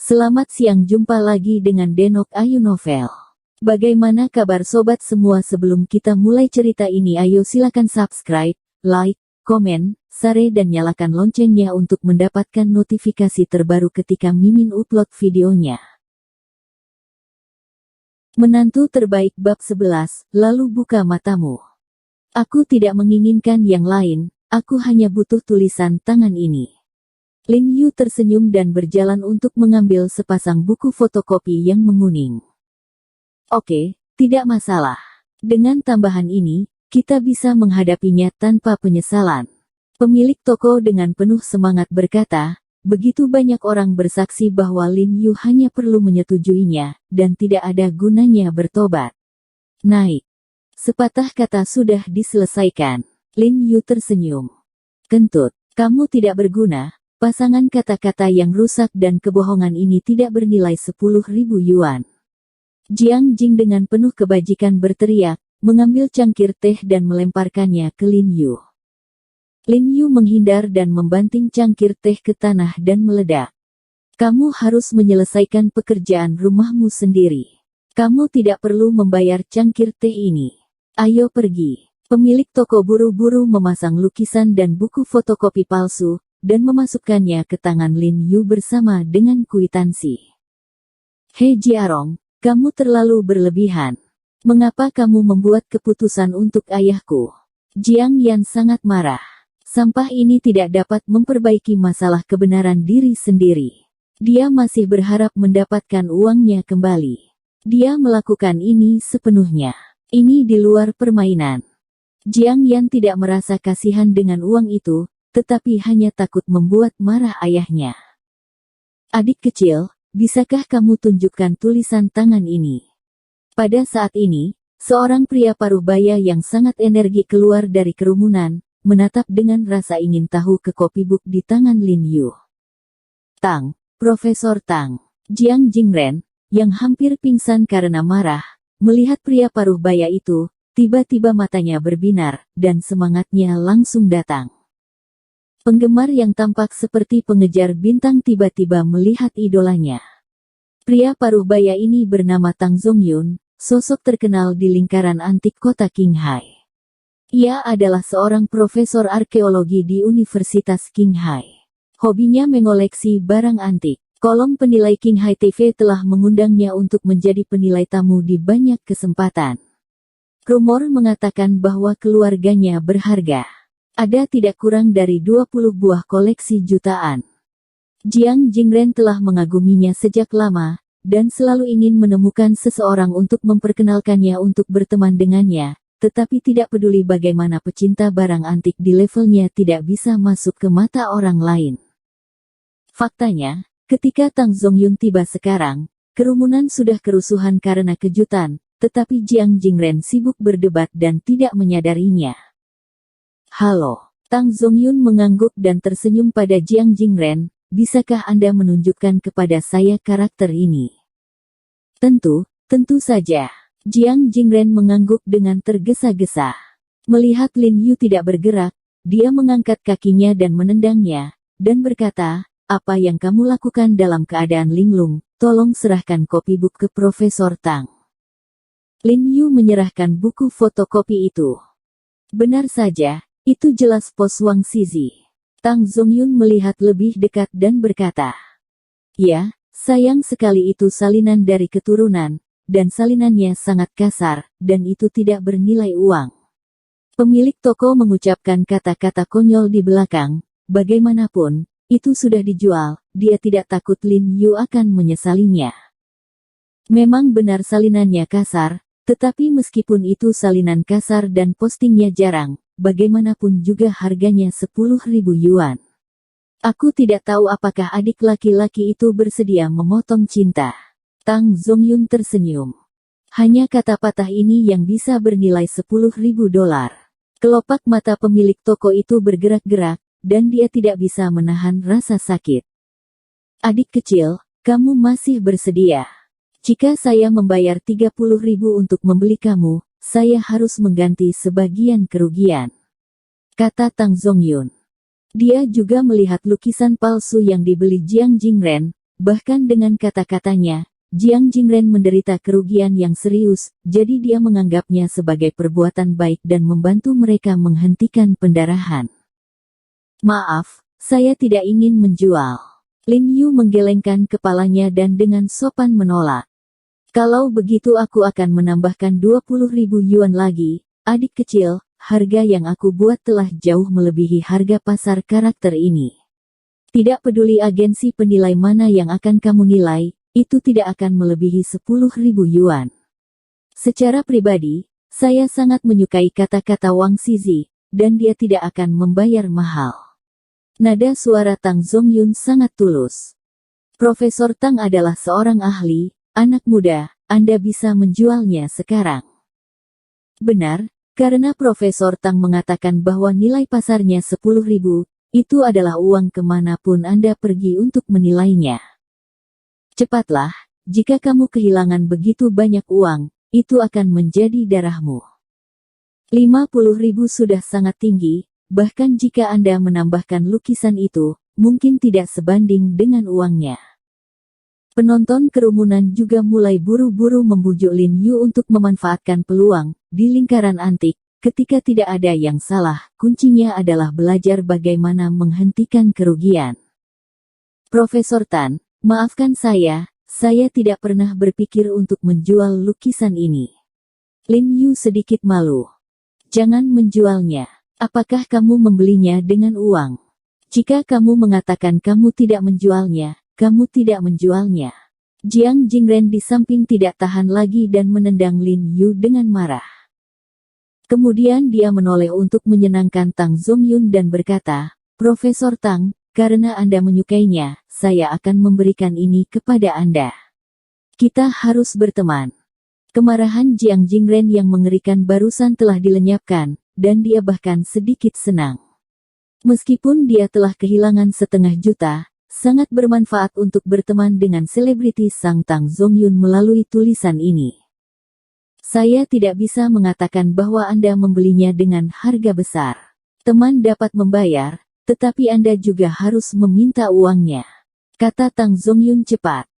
Selamat siang, jumpa lagi dengan Denok Ayu Novel. Bagaimana kabar sobat semua? Sebelum kita mulai cerita ini, ayo silakan subscribe, like, komen, share dan nyalakan loncengnya untuk mendapatkan notifikasi terbaru ketika Mimin upload videonya. Menantu terbaik bab 11, lalu buka matamu. Aku tidak menginginkan yang lain, aku hanya butuh tulisan tangan ini. Lin Yu tersenyum dan berjalan untuk mengambil sepasang buku fotokopi yang menguning. Oke, tidak masalah. Dengan tambahan ini, kita bisa menghadapinya tanpa penyesalan. Pemilik toko dengan penuh semangat berkata, begitu banyak orang bersaksi bahwa Lin Yu hanya perlu menyetujuinya, dan tidak ada gunanya bertobat. Naik. Sepatah kata sudah diselesaikan. Lin Yu tersenyum. Kentut, kamu tidak berguna. Pasangan kata-kata yang rusak dan kebohongan ini tidak bernilai 10.000 yuan. Jiang Jing dengan penuh kebajikan berteriak, mengambil cangkir teh dan melemparkannya ke Lin Yu. Lin Yu menghindar dan membanting cangkir teh ke tanah dan meledak. Kamu harus menyelesaikan pekerjaan rumahmu sendiri. Kamu tidak perlu membayar cangkir teh ini. Ayo pergi. Pemilik toko buru-buru memasang lukisan dan buku fotokopi palsu, dan memasukkannya ke tangan Lin Yu bersama dengan kwitansi. He Jiarong, kamu terlalu berlebihan. Mengapa kamu membuat keputusan untuk ayahku? Jiang Yan sangat marah. Sampah ini tidak dapat memperbaiki masalah kebenaran diri sendiri. Dia masih berharap mendapatkan uangnya kembali. Dia melakukan ini sepenuhnya. Ini di luar permainan. Jiang Yan tidak merasa kasihan dengan uang itu, tetapi hanya takut membuat marah ayahnya. Adik kecil, bisakah kamu tunjukkan tulisan tangan ini? Pada saat ini, seorang pria paruh baya yang sangat energi keluar dari kerumunan, menatap dengan rasa ingin tahu ke copybook di tangan Lin Yu. Tang, Profesor Tang, Jiang Jingren, yang hampir pingsan karena marah, melihat pria paruh baya itu, tiba-tiba matanya berbinar, dan semangatnya langsung datang. Penggemar yang tampak seperti pengejar bintang tiba-tiba melihat idolanya. Pria paruh baya ini bernama Tang Zongyun, sosok terkenal di lingkaran antik kota Qinghai. Ia adalah seorang profesor arkeologi di Universitas Qinghai. Hobinya mengoleksi barang antik. Kolom penilai Qinghai TV telah mengundangnya untuk menjadi penilai tamu di banyak kesempatan. Rumor mengatakan bahwa keluarganya berharga. Ada tidak kurang dari 20 buah koleksi jutaan. Jiang Jingren telah mengaguminya sejak lama, dan selalu ingin menemukan seseorang untuk memperkenalkannya untuk berteman dengannya, tetapi tidak peduli bagaimana pecinta barang antik di levelnya tidak bisa masuk ke mata orang lain. Faktanya, ketika Tang Zongyun tiba sekarang, kerumunan sudah kerusuhan karena kejutan, tetapi Jiang Jingren sibuk berdebat dan tidak menyadarinya. Halo, Tang Zongyun mengangguk dan tersenyum pada Jiang Jingren, bisakah Anda menunjukkan kepada saya karakter ini? Tentu saja. Jiang Jingren mengangguk dengan tergesa-gesa. Melihat Lin Yu tidak bergerak, dia mengangkat kakinya dan menendangnya, dan berkata, apa yang kamu lakukan dalam keadaan linglung, tolong serahkan copybook ke Profesor Tang. Lin Yu menyerahkan buku fotokopi itu. Benar saja. Itu jelas pos Wang Zizi. Tang Zongyun melihat lebih dekat dan berkata, ya, sayang sekali itu salinan dari keturunan, dan salinannya sangat kasar, dan itu tidak bernilai uang. Pemilik toko mengucapkan kata-kata konyol di belakang, bagaimanapun, itu sudah dijual, dia tidak takut Lin Yu akan menyesalinya. Memang benar salinannya kasar, tetapi meskipun itu salinan kasar dan postingnya jarang, bagaimanapun juga harganya 10.000 yuan. Aku tidak tahu apakah adik laki-laki itu bersedia memotong cinta. Tang Zongyun tersenyum. Hanya kata patah ini yang bisa bernilai 10.000 dolar. Kelopak mata pemilik toko itu bergerak-gerak, dan dia tidak bisa menahan rasa sakit. Adik kecil, kamu masih bersedia? Jika saya membayar 30.000 untuk membeli kamu, saya harus mengganti sebagian kerugian, kata Tang Zongyun. Dia juga melihat lukisan palsu yang dibeli Jiang Jingren, bahkan dengan kata-katanya, Jiang Jingren menderita kerugian yang serius, jadi dia menganggapnya sebagai perbuatan baik dan membantu mereka menghentikan pendarahan. Maaf, saya tidak ingin menjual. Lin Yu menggelengkan kepalanya dan dengan sopan menolak. Kalau begitu aku akan menambahkan 20.000 yuan lagi, adik kecil, harga yang aku buat telah jauh melebihi harga pasar karakter ini. Tidak peduli agensi penilai mana yang akan kamu nilai, itu tidak akan melebihi 10.000 yuan. Secara pribadi, saya sangat menyukai kata-kata Wang Zizi, dan dia tidak akan membayar mahal. Nada suara Tang Zongyun sangat tulus. Profesor Tang adalah seorang ahli, anak muda, Anda bisa menjualnya sekarang. Benar, karena Profesor Tang mengatakan bahwa nilai pasarnya 10.000, itu adalah uang kemanapun Anda pergi untuk menilainya. Cepatlah, jika kamu kehilangan begitu banyak uang, itu akan menjadi darahmu. 50.000 sudah sangat tinggi, bahkan jika Anda menambahkan lukisan itu, mungkin tidak sebanding dengan uangnya. Penonton kerumunan juga mulai buru-buru membujuk Lin Yu untuk memanfaatkan peluang. Di lingkaran antik, ketika tidak ada yang salah, kuncinya adalah belajar bagaimana menghentikan kerugian. Profesor Tan, maafkan saya tidak pernah berpikir untuk menjual lukisan ini. Lin Yu sedikit malu. Jangan menjualnya. Apakah kamu membelinya dengan uang? Jika kamu mengatakan kamu tidak menjualnya, kamu tidak menjualnya. Jiang Jingren di samping tidak tahan lagi dan menendang Lin Yu dengan marah. Kemudian dia menoleh untuk menyenangkan Tang Zongyun dan berkata, Profesor Tang, karena Anda menyukainya, saya akan memberikan ini kepada Anda. Kita harus berteman. Kemarahan Jiang Jingren yang mengerikan barusan telah dilenyapkan, dan dia bahkan sedikit senang. Meskipun dia telah kehilangan 500 juta, sangat bermanfaat untuk berteman dengan selebriti Sang Tang Zongyun melalui tulisan ini. Saya tidak bisa mengatakan bahwa Anda membelinya dengan harga besar. Teman dapat membayar, tetapi Anda juga harus meminta uangnya. Kata Tang Zongyun cepat.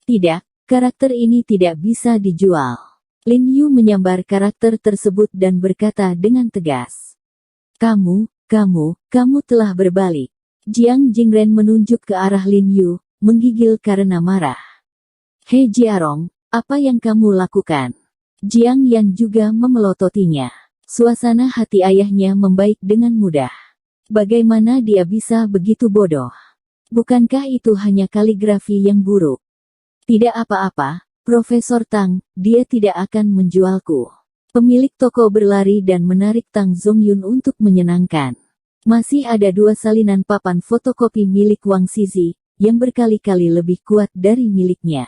Tidak, karakter ini tidak bisa dijual. Lin Yu menyambar karakter tersebut dan berkata dengan tegas. Kamu telah berbalik. Jiang Jingren menunjuk ke arah Lin Yu, menggigil karena marah. He Jiarong, apa yang kamu lakukan? Jiang Yan juga memelototinya. Suasana hati ayahnya membaik dengan mudah. Bagaimana dia bisa begitu bodoh? Bukankah itu hanya kaligrafi yang buruk? Tidak apa-apa, Profesor Tang, dia tidak akan menjualku. Pemilik toko berlari dan menarik Tang Zongyun untuk menyenangkan. Masih ada 2 salinan papan fotokopi milik Wang Zizi, yang berkali-kali lebih kuat dari miliknya.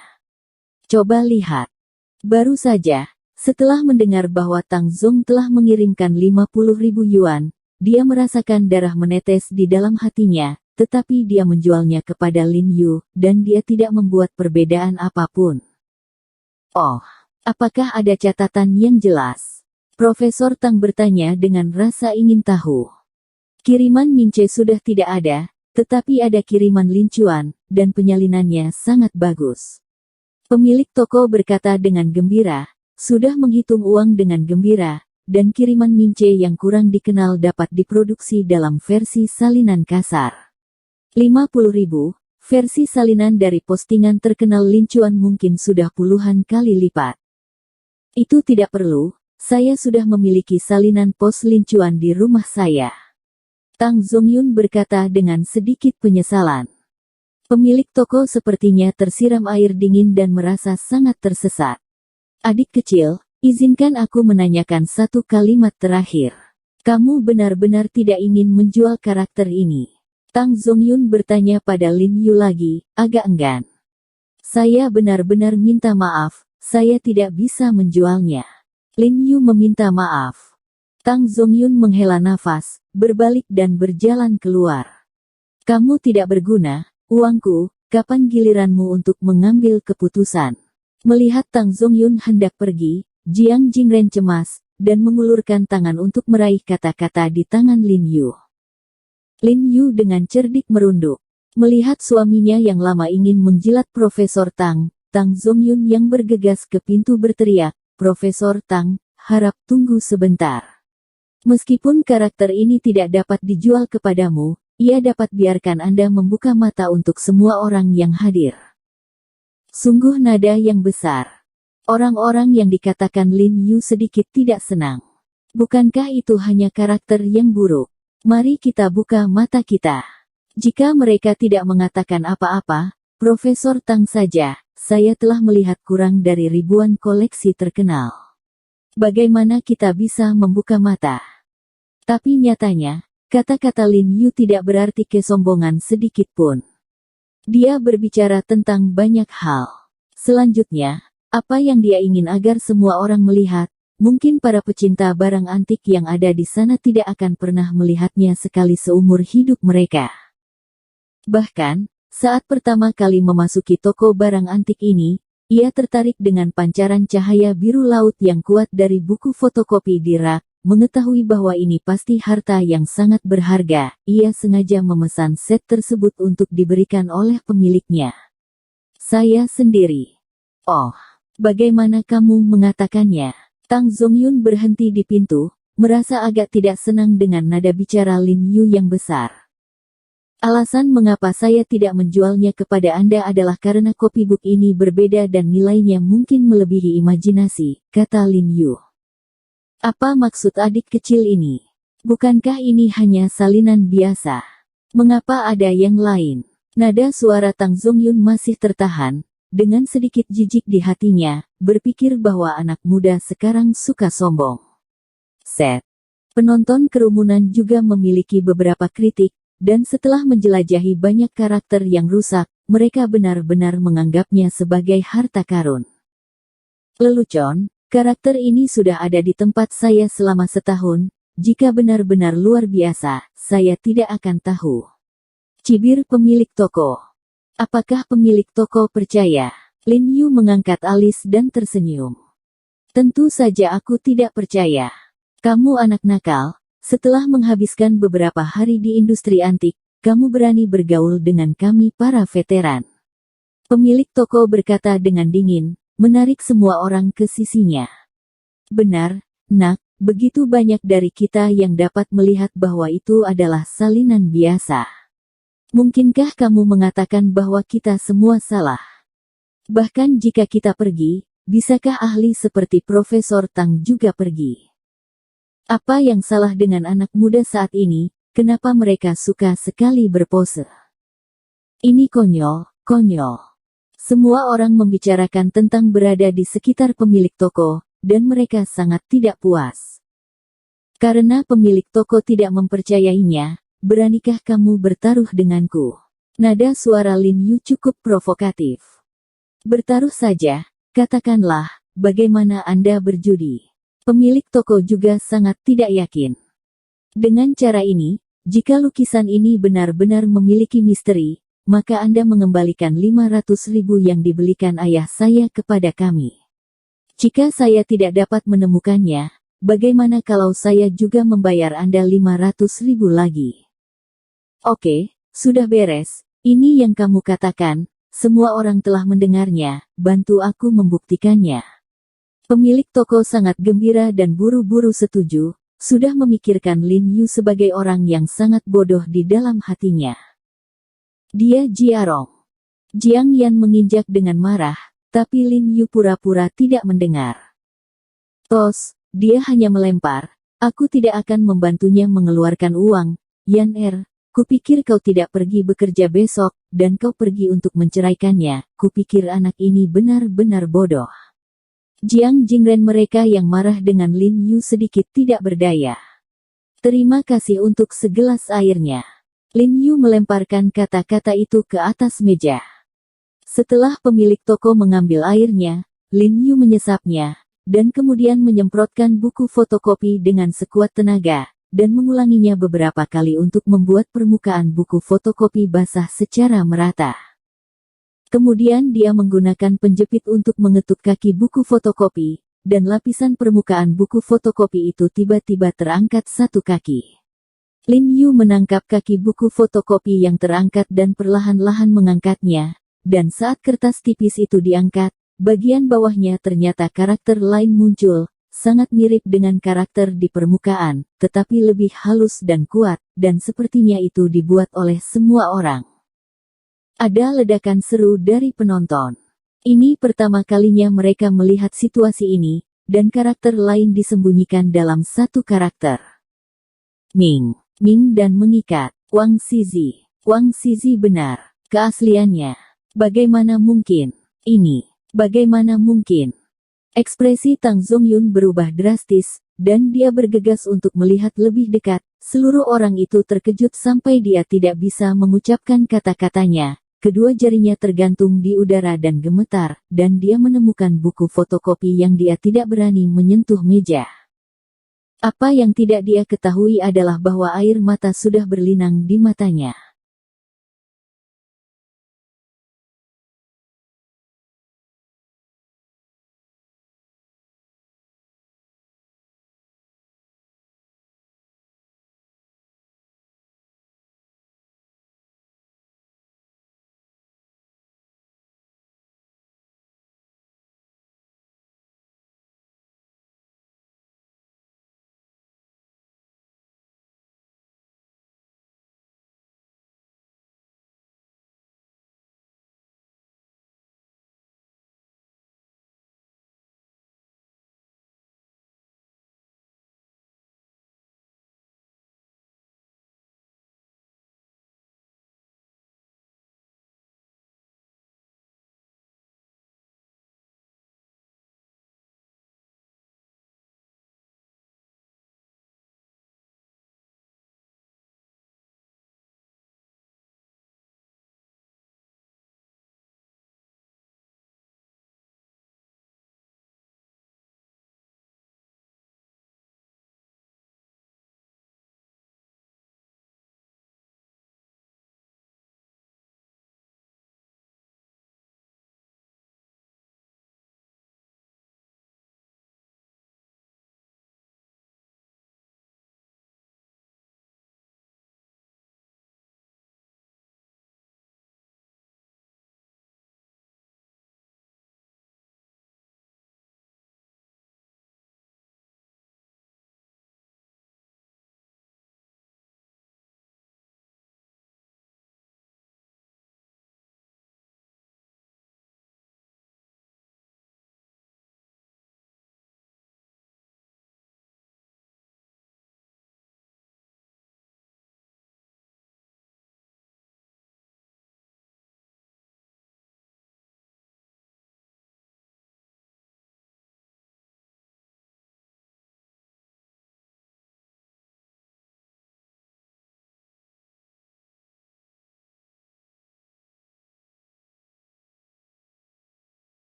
Coba lihat. Baru saja, setelah mendengar bahwa Tang Zong telah mengirimkan 50.000 yuan, dia merasakan darah menetes di dalam hatinya, tetapi dia menjualnya kepada Lin Yu, dan dia tidak membuat perbedaan apapun. Oh, apakah ada catatan yang jelas? Profesor Tang bertanya dengan rasa ingin tahu. Kiriman Mince sudah tidak ada, tetapi ada kiriman lincuan, dan penyalinannya sangat bagus. Pemilik toko berkata dengan gembira, sudah menghitung uang dengan gembira, dan kiriman Mince yang kurang dikenal dapat diproduksi dalam versi salinan kasar. 50.000, versi salinan dari postingan terkenal lincuan mungkin sudah puluhan kali lipat. Itu tidak perlu, saya sudah memiliki salinan pos lincuan di rumah saya. Tang Zongyun berkata dengan sedikit penyesalan. Pemilik toko sepertinya tersiram air dingin dan merasa sangat tersesat. Adik kecil, izinkan aku menanyakan satu kalimat terakhir. Kamu benar-benar tidak ingin menjual karakter ini? Tang Zongyun bertanya pada Lin Yu lagi, agak enggan. Saya benar-benar minta maaf, saya tidak bisa menjualnya. Lin Yu meminta maaf. Tang Zongyun menghela nafas, berbalik dan berjalan keluar. Kamu tidak berguna, uangku, kapan giliranmu untuk mengambil keputusan? Melihat Tang Zongyun hendak pergi, Jiang Jingren cemas, dan mengulurkan tangan untuk meraih kata-kata di tangan Lin Yu. Lin Yu dengan cerdik merunduk. Melihat suaminya yang lama ingin menjilat Profesor Tang, Tang Zongyun yang bergegas ke pintu berteriak, "Profesor Tang, harap tunggu sebentar. Meskipun karakter ini tidak dapat dijual kepadamu, ia dapat biarkan Anda membuka mata untuk semua orang yang hadir." Sungguh nada yang besar. Orang-orang yang dikatakan Lin Yu sedikit tidak senang. Bukankah itu hanya karakter yang buruk? Mari kita buka mata kita. Jika mereka tidak mengatakan apa-apa, Profesor Tang saja, saya telah melihat kurang dari ribuan koleksi terkenal. Bagaimana kita bisa membuka mata? Tapi nyatanya, kata-kata Lin Yu tidak berarti kesombongan sedikit pun. Dia berbicara tentang banyak hal. Selanjutnya, apa yang dia ingin agar semua orang melihat, mungkin para pecinta barang antik yang ada di sana tidak akan pernah melihatnya sekali seumur hidup mereka. Bahkan, saat pertama kali memasuki toko barang antik ini, ia tertarik dengan pancaran cahaya biru laut yang kuat dari buku fotokopi di rak. Mengetahui bahwa ini pasti harta yang sangat berharga, ia sengaja memesan set tersebut untuk diberikan oleh pemiliknya. Saya sendiri. Oh, bagaimana kamu mengatakannya? Tang Zongyun berhenti di pintu, merasa agak tidak senang dengan nada bicara Lin Yu yang besar. Alasan mengapa saya tidak menjualnya kepada Anda adalah karena copybook ini berbeda dan nilainya mungkin melebihi imajinasi, kata Lin Yu. Apa maksud adik kecil ini? Bukankah ini hanya salinan biasa? Mengapa ada yang lain? Nada suara Tang Zongyun masih tertahan, dengan sedikit jijik di hatinya, berpikir bahwa anak muda sekarang suka sombong. Set. Penonton kerumunan juga memiliki beberapa kritik, dan setelah menjelajahi banyak karakter yang rusak, mereka benar-benar menganggapnya sebagai harta karun. Lelucon, karakter ini sudah ada di tempat saya selama setahun, jika benar-benar luar biasa, saya tidak akan tahu. Cibir pemilik toko. Apakah pemilik toko percaya? Lin Yu mengangkat alis dan tersenyum. Tentu saja aku tidak percaya. Kamu anak nakal. Setelah menghabiskan beberapa hari di industri antik, kamu berani bergaul dengan kami para veteran. Pemilik toko berkata dengan dingin, menarik semua orang ke sisinya. Benar, nak, begitu banyak dari kita yang dapat melihat bahwa itu adalah salinan biasa. Mungkinkah kamu mengatakan bahwa kita semua salah? Bahkan jika kita pergi, bisakah ahli seperti Profesor Tang juga pergi? Apa yang salah dengan anak muda saat ini, kenapa mereka suka sekali berpose? Ini konyol, konyol. Semua orang membicarakan tentang berada di sekitar pemilik toko, dan mereka sangat tidak puas. Karena pemilik toko tidak mempercayainya, beranikah kamu bertaruh denganku? Nada suara Lin Yu cukup provokatif. Bertaruh saja, katakanlah, bagaimana Anda berjudi? Pemilik toko juga sangat tidak yakin. Dengan cara ini, jika lukisan ini benar-benar memiliki misteri, maka Anda mengembalikan 500.000 yang dibelikan ayah saya kepada kami. Jika saya tidak dapat menemukannya, bagaimana kalau saya juga membayar Anda 500.000 lagi? Oke, sudah beres, ini yang kamu katakan, semua orang telah mendengarnya, bantu aku membuktikannya. Pemilik toko sangat gembira dan buru-buru setuju, sudah memikirkan Lin Yu sebagai orang yang sangat bodoh di dalam hatinya. Dia Jiarong. Jiang Yan menginjak dengan marah, tapi Lin Yu pura-pura tidak mendengar. Tos, dia hanya melempar, aku tidak akan membantunya mengeluarkan uang, Yan kupikir kau tidak pergi bekerja besok, dan kau pergi untuk menceraikannya, kupikir anak ini benar-benar bodoh. Jiang Jingren mereka yang marah dengan Lin Yu sedikit tidak berdaya. Terima kasih untuk segelas airnya. Lin Yu melemparkan kata-kata itu ke atas meja. Setelah pemilik toko mengambil airnya, Lin Yu menyesapnya, dan kemudian menyemprotkan buku fotokopi dengan sekuat tenaga, dan mengulanginya beberapa kali untuk membuat permukaan buku fotokopi basah secara merata. Kemudian dia menggunakan penjepit untuk mengetuk kaki buku fotokopi, dan lapisan permukaan buku fotokopi itu tiba-tiba terangkat satu kaki. Lin Yu menangkap kaki buku fotokopi yang terangkat dan perlahan-lahan mengangkatnya, dan saat kertas tipis itu diangkat, bagian bawahnya ternyata karakter lain muncul, sangat mirip dengan karakter di permukaan, tetapi lebih halus dan kuat, dan sepertinya itu dibuat oleh semua orang. Ada ledakan seru dari penonton. Ini pertama kalinya mereka melihat situasi ini, dan karakter lain disembunyikan dalam satu karakter. Ming dan mengikat. Wang Zizi. Wang Zizi benar. Keasliannya. Bagaimana mungkin? Ini. Bagaimana mungkin? Ekspresi Tang Zongyun berubah drastis, dan dia bergegas untuk melihat lebih dekat. Seluruh orang itu terkejut sampai dia tidak bisa mengucapkan kata-katanya. Kedua jarinya tergantung di udara dan gemetar, dan dia menemukan buku fotokopi yang dia tidak berani menyentuh meja. Apa yang tidak dia ketahui adalah bahwa air mata sudah berlinang di matanya.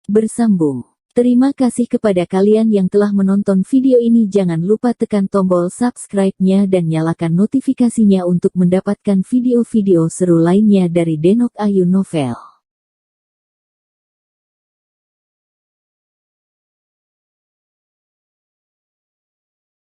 Bersambung. Terima kasih kepada kalian yang telah menonton video ini. Jangan lupa tekan tombol subscribe-nya dan nyalakan notifikasinya untuk mendapatkan video-video seru lainnya dari Denok Ayu Novel.